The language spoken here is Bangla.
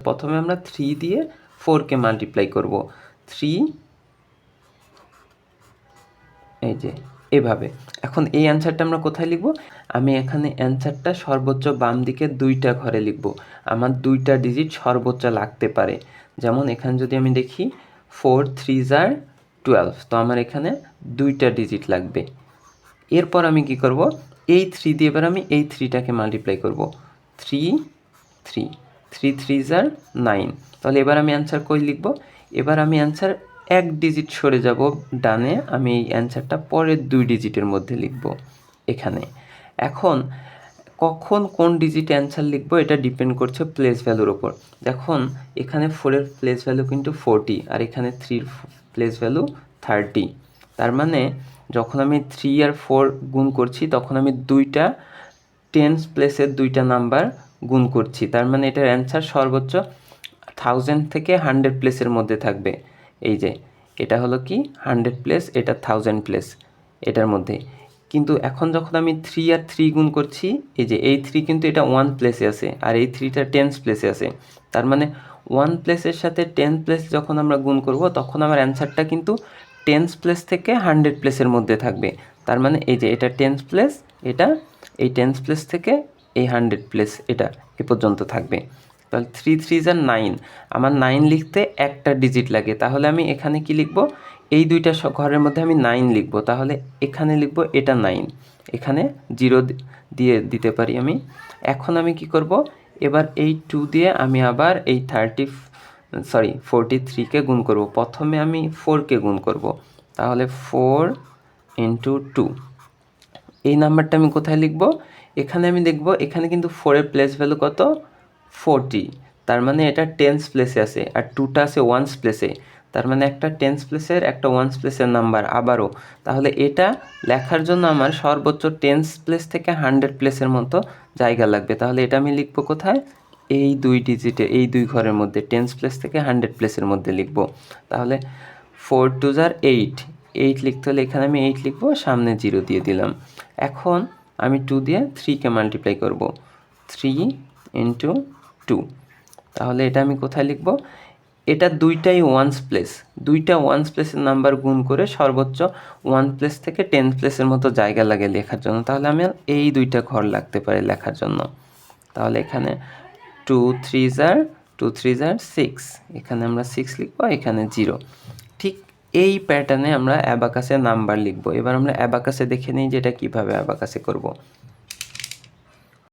প্রথমে আমরা 3 দিয়ে 4কে মাল্টিপ্লাই করব। 3 এই যে এভাবে। এখন এই অ্যান্সারটা আমরা কোথায় লিখব? আমি এখানে অ্যান্সারটা সর্বোচ্চ বাম দিকে 2টা ঘরে লিখব। আমার 2টা ডিজিট সর্বোচ্চ লাগতে পারে। যেমন এখানে যদি আমি দেখি 4 3 are 12, তো আমার এখানে 2টা ডিজিট লাগবে। এরপর আমি কি করব? এই 3 দিয়ে এবার আমি এই 3টাকে মাল্টিপ্লাই করব। 3 3 3 3 are 9। তাহলে এবার আমি অ্যান্সার কই লিখব? এবার আমি অ্যান্সার এক ডিজিট সরে যাব ডানে, আমি এই অ্যান্সারটা পরের 2 ডিজিটের মধ্যে লিখব এখানে। এখন কখন কোন ডিজিটে অ্যান্সার লিখব এটা ডিপেন্ড করছে প্লেস ভ্যালুর ওপর। দেখুন এখানে 4-এর প্লেস ভ্যালু কিন্তু 40 আর এখানে 3-র প্লেস ভ্যালু 30। তার মানে যখন আমি 3 আর 4 গুণ করছি তখন আমি 2টা টেন্স প্লেসের 2টা নাম্বার গুণ করছি। তার মানে এটার অ্যান্সার সর্বোচ্চ 1000 থেকে 100 প্লেসের মধ্যে থাকবে। এই যে এটা হলো কি 100 প্লেস, এটা 1000 প্লেস এটার মধ্যে। কিন্তু এখন যখন আমি 3 আর 3 গুণ করছি, এই যে এই 3 কিন্তু এটা 1 প্লেসে আছে আর এই 3টা টেন্স প্লেসে আছে। তার মানে 1 প্লেসের সাথে 10 প্লেস যখন আমরা গুণ করব তখন আমার অ্যান্সারটা কিন্তু টেন্স প্লেস থেকে 100 প্লেসের মধ্যে থাকবে। তার মানে এই যে এটা টেন্স প্লেস, এটা এই টেন্স প্লেস থেকে এই 100 প্লেস এটা এ পর্যন্ত থাকবে। তাহলে 3 3 are 9, আমার 9 লিখতে একটা ডিজিট লাগে। তাহলে আমি এখানে কি লিখব? এই 2টা ঘরের মধ্যে আমি 9 লিখব। তাহলে এখানে লিখব এটা 9, এখানে 0 দিয়ে দিতে পারি আমি। এখন আমি কি করব? এবার এই 2 দিয়ে আমি আবার এই 43কে গুণ করব। প্রথমে আমি 4কে গুণ করব। তাহলে 4 × 2, এই নাম্বারটা আমি কোথায় লিখব? এখানে আমি দেখব এখানে কিন্তু 4-এর প্লেস ভ্যালু কত? 40। তার মানে এটা টেন্স প্লেসে আছে আর 2টা আছে ওয়ান্স প্লেসে। তার মানে একটা টেন্স প্লেসের একটা ওয়ান্স প্লেসের নাম্বার আবারও। তাহলে এটা লেখার জন্য আমার সর্বোচ্চ টেন্স প্লেস থেকে 100 প্লেসের মতো জায়গা লাগবে। তাহলে এটা আমি লিখব কোথায়? এই 2 ডিজিটে, এই 2 ঘরের মধ্যে টেন্স প্লেস থেকে 100 প্লেসের মধ্যে লিখব। তাহলে 4 2 are 8, 8 লিখতে হলে এখানে আমি 8 লিখব, সামনে 0 দিয়ে দিলাম। এখন আমি 2 দিয়ে 3কে মাল্টিপ্লাই করব। 3 × 2, তাহলে এটা আমি কোথায় লিখব? এটা 2টাই ওয়ান্স প্লেস, 2টা ওয়ান্স প্লেসের নাম্বার গুণ করে সর্বোচ্চ 1 প্লেস থেকে 10 প্লেসের মতো জায়গা লাগে লেখার জন্য। তাহলে আমার এই 2টা ঘর লাগতে পারে লেখার জন্য। তাহলে এখানে 2 3 are 6, এখানে আমরা 6 লিখব, এখানে 0। ঠিক এই প্যাটার্নে আমরা অ্যাবাকাসে নাম্বার লিখব। এবার আমরা অ্যাবাকাসে দেখে নিই যে এটা কীভাবে অ্যাবাকাসে করব।